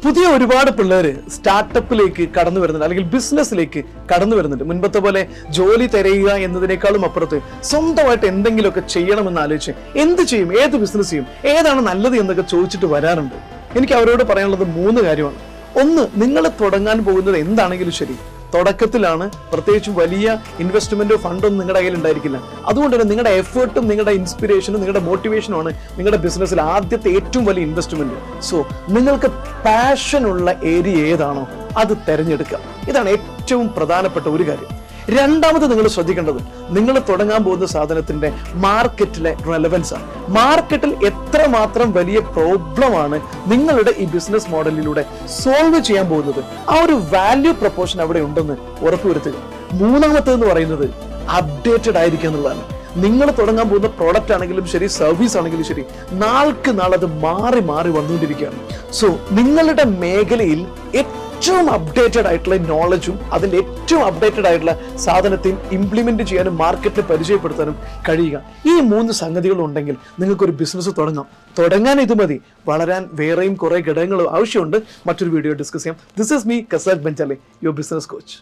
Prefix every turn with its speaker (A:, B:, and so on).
A: പുതിയ ഒരുപാട് പിള്ളേര് സ്റ്റാർട്ടപ്പിലേക്ക് കടന്നു വരുന്നുണ്ട്, അല്ലെങ്കിൽ ബിസിനസ്സിലേക്ക് കടന്നു വരുന്നുണ്ട്. മുൻപത്തെ പോലെ ജോലി തിരയുക എന്നതിനേക്കാളും അപ്പുറത്ത് സ്വന്തമായിട്ട് എന്തെങ്കിലുമൊക്കെ ചെയ്യണമെന്ന് ആലോചിച്ച് എന്ത് ചെയ്യും, ഏത് ബിസിനസ് ചെയ്യും, ഏതാണ് നല്ലത് എന്നൊക്കെ ചോദിച്ചിട്ട് വരാറുണ്ട്. എനിക്ക് അവരോട് പറയാനുള്ളത് 3 കാര്യമാണ്. ഒന്ന്, നിങ്ങൾ തുടങ്ങാൻ പോകുന്നത് എന്താണെങ്കിലും ശരി, തുടക്കത്തിലാണ് പ്രത്യേകിച്ചും വലിയ ഇൻവെസ്റ്റ്മെന്റോ ഫണ്ടൊന്നും നിങ്ങളുടെ കയ്യിൽ ഉണ്ടായിരിക്കില്ല. അതുകൊണ്ട് തന്നെ നിങ്ങളുടെ എഫേർട്ടും നിങ്ങളുടെ ഇൻസ്പിറേഷനും നിങ്ങളുടെ മോട്ടിവേഷനുമാണ് നിങ്ങളുടെ ബിസിനസ്സിൽ ആദ്യത്തെ ഏറ്റവും വലിയ ഇൻവെസ്റ്റ്മെന്റ്. സോ നിങ്ങൾക്ക് പാഷനുള്ള ഏരിയ ഏതാണോ അത് തിരഞ്ഞെടുക്കുക. ഇതാണ് ഏറ്റവും പ്രധാനപ്പെട്ട ഒരു കാര്യം. രണ്ടാമത് നിങ്ങൾ ശ്രദ്ധിക്കേണ്ടത്, നിങ്ങൾ തുടങ്ങാൻ പോകുന്ന സാധനത്തിന്റെ മാർക്കറ്റിലെ റെലവൻസ് ആണ്. മാർക്കറ്റിൽ എത്രമാത്രം വലിയ പ്രോബ്ലമാണ് നിങ്ങളുടെ ഈ ബിസിനസ് മോഡലിലൂടെ സോൾവ് ചെയ്യാൻ പോകുന്നത്, ആ ഒരു വാല്യൂ പ്രൊപ്പോർഷൻ അവിടെ ഉണ്ടെന്ന് ഉറപ്പുവരുത്തുക. മൂന്നാമത്തേന്ന് പറയുന്നത് അപ്ഡേറ്റഡ് ആയിരിക്കുക എന്നുള്ളതാണ്. നിങ്ങൾ തുടങ്ങാൻ പോകുന്ന പ്രോഡക്റ്റ് ആണെങ്കിലും ശരി, സർവീസ് ആണെങ്കിലും ശരി, നാൾക്ക് നാൾ അത് മാറി മാറി വന്നുകൊണ്ടിരിക്കുകയാണ്. സോ നിങ്ങളുടെ മേഖലയിൽ ഏറ്റവും അപ്ഡേറ്റഡ് ആയിട്ടുള്ള നോളജും അതിന്റെ ഏറ്റവും അപ്ഡേറ്റഡ് ആയിട്ടുള്ള സാധനത്തെയും ഇംപ്ലിമെന്റ് ചെയ്യാനും മാർക്കറ്റിൽ പരിചയപ്പെടുത്താനും കഴിയുക. ഈ 3 സംഗതികൾ ഉണ്ടെങ്കിൽ നിങ്ങൾക്കൊരു ബിസിനസ് തുടങ്ങാൻ ഇത് മതി. വളരാൻ വേറെയും കുറെ ഘടകങ്ങൾ ആവശ്യമുണ്ട്. മറ്റൊരു വീഡിയോ ഡിസ്കസ് ചെയ്യാം. ദിസ് ഈസ് മീ കസാഖ് ബെഞ്ചാലെ, യുവർ ബിസിനസ് കോച്ച്.